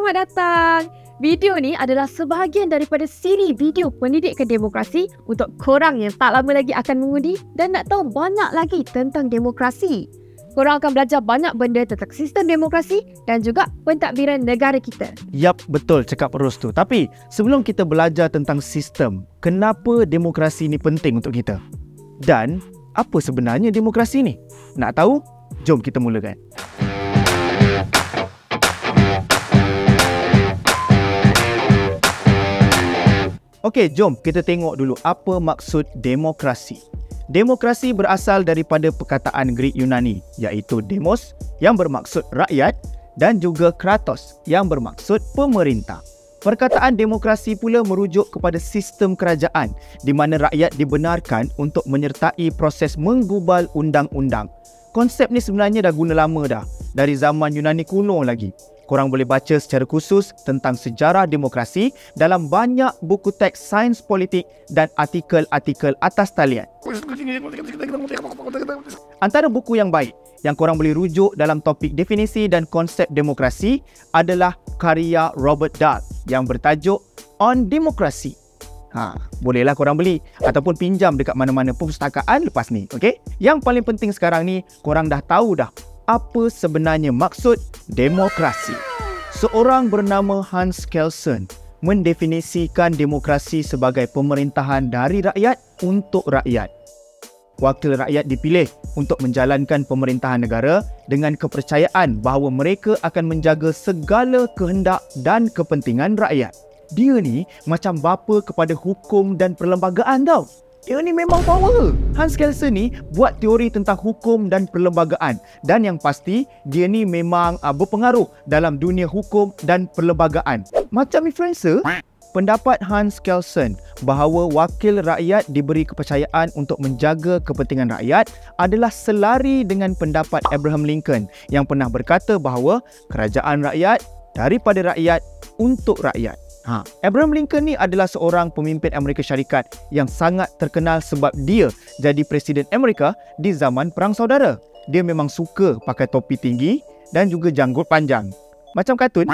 Selamat datang. Video ni adalah sebahagian daripada siri video pendidikan demokrasi untuk korang yang tak lama lagi akan mengundi dan nak tahu banyak lagi tentang demokrasi. Korang akan belajar banyak benda tentang sistem demokrasi dan juga pentadbiran negara kita. Yap, betul cakap Ros tu. Tapi sebelum kita belajar tentang sistem, kenapa demokrasi ni penting untuk kita? Dan apa sebenarnya demokrasi ni? Nak tahu? Jom kita mulakan. Okey, jom kita tengok dulu apa maksud demokrasi. Demokrasi berasal daripada perkataan Greek Yunani, iaitu demos yang bermaksud rakyat dan juga kratos yang bermaksud pemerintah. Perkataan demokrasi pula merujuk kepada sistem kerajaan di mana rakyat dibenarkan untuk menyertai proses menggubal undang-undang. Konsep ni sebenarnya dah guna lama dah, dari zaman Yunani kuno lagi. Korang boleh baca secara khusus tentang sejarah demokrasi dalam banyak buku teks sains politik dan artikel-artikel atas talian. Antara buku yang baik yang korang boleh rujuk dalam topik definisi dan konsep demokrasi adalah karya Robert Dahl yang bertajuk On Democracy. Bolehlah korang beli ataupun pinjam dekat mana-mana perpustakaan lepas ni, okey? Yang paling penting sekarang ni, korang dah tahu dah apa sebenarnya maksud demokrasi. Seorang bernama Hans Kelsen mendefinisikan demokrasi sebagai pemerintahan dari rakyat untuk rakyat. Wakil rakyat dipilih untuk menjalankan pemerintahan negara dengan kepercayaan bahawa mereka akan menjaga segala kehendak dan kepentingan rakyat. Dia ni macam bapa kepada hukum dan perlembagaan tau. Dia ni memang power. Hans Kelsen ni buat teori tentang hukum dan perlembagaan. Dan yang pasti, dia ni memang berpengaruh dalam dunia hukum dan perlembagaan. Macam influencer, pendapat Hans Kelsen bahawa wakil rakyat diberi kepercayaan untuk menjaga kepentingan rakyat adalah selari dengan pendapat Abraham Lincoln yang pernah berkata bahawa kerajaan rakyat daripada rakyat untuk rakyat. Abraham Lincoln ni adalah seorang pemimpin Amerika Syarikat yang sangat terkenal sebab dia jadi Presiden Amerika di zaman Perang Saudara. Dia memang suka pakai topi tinggi dan juga janggut panjang. Macam kartun.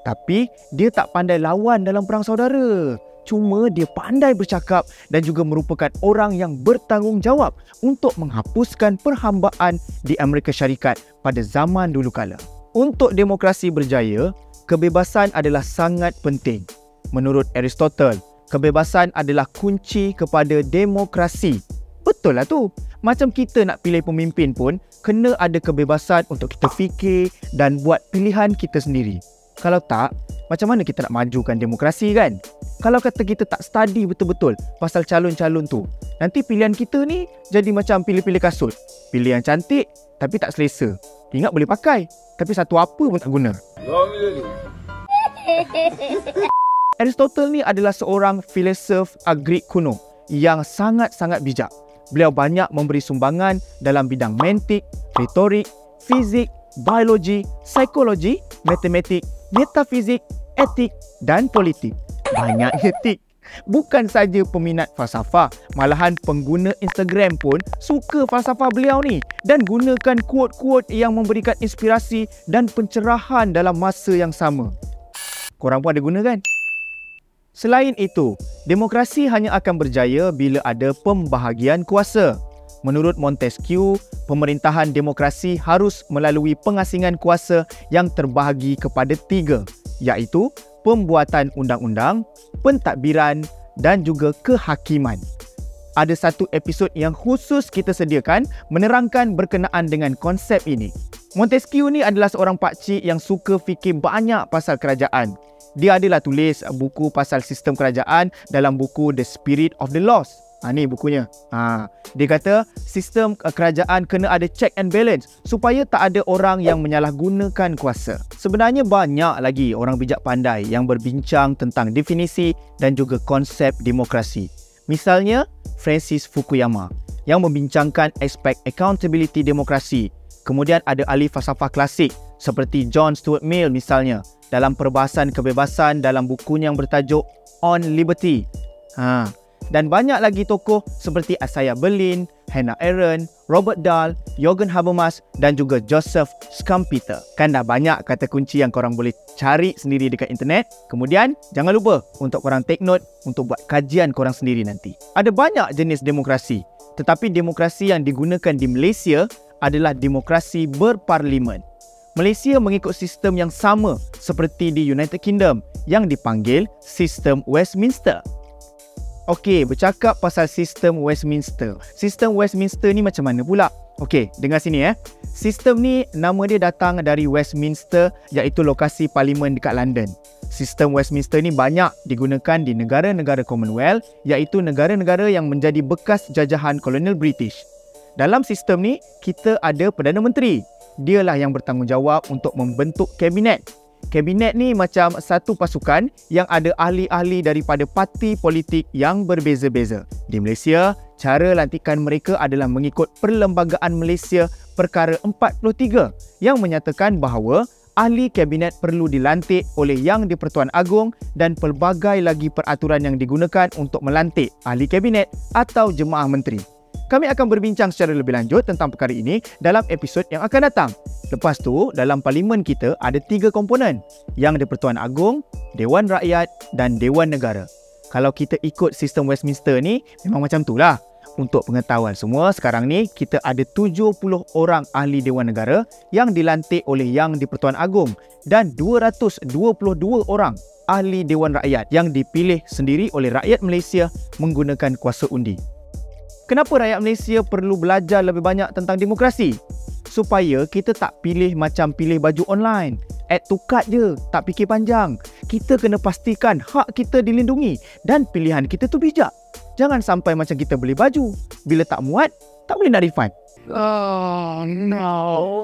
Tapi dia tak pandai lawan dalam Perang Saudara. Cuma dia pandai bercakap dan juga merupakan orang yang bertanggungjawab untuk menghapuskan perhambaan di Amerika Syarikat pada zaman dulu kala. Untuk demokrasi berjaya, kebebasan adalah sangat penting. Menurut Aristotle, kebebasan adalah kunci kepada demokrasi. Betul lah tu. Macam kita nak pilih pemimpin pun, kena ada kebebasan untuk kita fikir dan buat pilihan kita sendiri. Kalau tak, macam mana kita nak majukan demokrasi kan? Kalau kata kita tak study betul-betul pasal calon-calon tu, nanti pilihan kita ni jadi macam pilih-pilih kasut. Pilih yang cantik tapi tak selesa. Ingat boleh pakai, tapi satu apa pun tak guna. Aristotle ni adalah seorang filosof Greek kuno yang sangat-sangat bijak. Beliau banyak memberi sumbangan dalam bidang mantik, retorik, fizik, biologi, psikologi, matematik, metafizik, etik dan politik. Banyak etik. Bukan saja peminat falsafah, malahan pengguna Instagram pun suka falsafah beliau ni dan gunakan quote-quote yang memberikan inspirasi dan pencerahan dalam masa yang sama. Korang pun ada guna kan? Selain itu, demokrasi hanya akan berjaya bila ada pembahagian kuasa. Menurut Montesquieu, pemerintahan demokrasi harus melalui pengasingan kuasa yang terbahagi kepada 3, iaitu pembuatan undang-undang, pentadbiran dan juga kehakiman. Ada satu episod yang khusus kita sediakan menerangkan berkenaan dengan konsep ini. Montesquieu ni adalah seorang pakcik yang suka fikir banyak pasal kerajaan. Dia adalah tulis buku pasal sistem kerajaan dalam buku The Spirit of the Laws. Ni bukunya. Dia kata sistem kerajaan kena ada check and balance supaya tak ada orang yang menyalahgunakan kuasa. Sebenarnya banyak lagi orang bijak pandai yang berbincang tentang definisi dan juga konsep demokrasi. Misalnya Francis Fukuyama yang membincangkan aspek accountability demokrasi. Kemudian ada ahli falsafah klasik seperti John Stuart Mill misalnya dalam perbahasan kebebasan dalam bukunya yang bertajuk On Liberty. dan banyak lagi tokoh seperti Isaiah Berlin, Hannah Arendt, Robert Dahl, Jürgen Habermas dan juga Joseph Schumpeter. Kan dah banyak kata kunci yang korang boleh cari sendiri dekat internet. Kemudian, jangan lupa untuk korang take note untuk buat kajian korang sendiri nanti. Ada banyak jenis demokrasi, tetapi demokrasi yang digunakan di Malaysia adalah demokrasi berparlimen. Malaysia mengikut sistem yang sama seperti di United Kingdom yang dipanggil sistem Westminster. Okey, bercakap pasal sistem Westminster. Sistem Westminster ni macam mana pula? Okey, dengar sini Sistem ni nama dia datang dari Westminster iaitu lokasi parlimen dekat London. Sistem Westminster ni banyak digunakan di negara-negara Commonwealth iaitu negara-negara yang menjadi bekas jajahan kolonial British. Dalam sistem ni, kita ada Perdana Menteri. Dialah yang bertanggungjawab untuk membentuk kabinet. Kabinet ni macam satu pasukan yang ada ahli-ahli daripada parti politik yang berbeza-beza. Di Malaysia, cara lantikan mereka adalah mengikut Perlembagaan Malaysia Perkara 43 yang menyatakan bahawa ahli kabinet perlu dilantik oleh Yang di-Pertuan Agong dan pelbagai lagi peraturan yang digunakan untuk melantik ahli kabinet atau jemaah menteri. Kami akan berbincang secara lebih lanjut tentang perkara ini dalam episod yang akan datang. Lepas tu, dalam parlimen kita ada 3 komponen. Yang di-Pertuan Agong, Dewan Rakyat dan Dewan Negara. Kalau kita ikut sistem Westminster ni, memang macam tu lah. Untuk pengetahuan semua, sekarang ni kita ada 70 orang ahli Dewan Negara yang dilantik oleh Yang di-Pertuan Agong dan 222 orang ahli Dewan Rakyat yang dipilih sendiri oleh rakyat Malaysia menggunakan kuasa undi. Kenapa rakyat Malaysia perlu belajar lebih banyak tentang demokrasi? Supaya kita tak pilih macam pilih baju online. Add to cart je, tak fikir panjang. Kita kena pastikan hak kita dilindungi dan pilihan kita tu bijak. Jangan sampai macam kita beli baju. Bila tak muat, tak boleh nak refund. Oh no.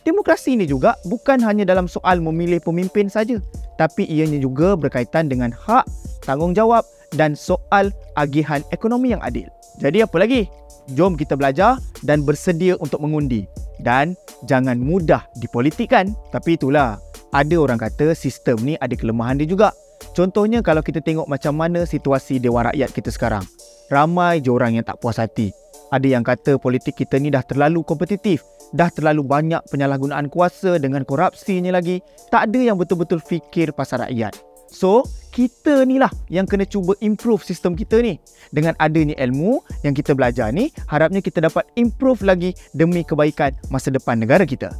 Demokrasi ini juga bukan hanya dalam soal memilih pemimpin saja, tapi ianya juga berkaitan dengan hak, tanggungjawab dan soal agihan ekonomi yang adil. Jadi apa lagi? Jom kita belajar dan bersedia untuk mengundi. Dan jangan mudah dipolitikkan. Tapi itulah, ada orang kata sistem ni ada kelemahan dia juga. Contohnya kalau kita tengok macam mana situasi Dewan Rakyat kita sekarang. Ramai je orang yang tak puas hati. Ada yang kata politik kita ni dah terlalu kompetitif. Dah terlalu banyak penyalahgunaan kuasa dengan korupsinya lagi. Tak ada yang betul-betul fikir pasal rakyat. So, kita ni lah yang kena cuba improve sistem kita ni. Dengan adanya ilmu yang kita belajar ni, harapnya kita dapat improve lagi demi kebaikan masa depan negara kita.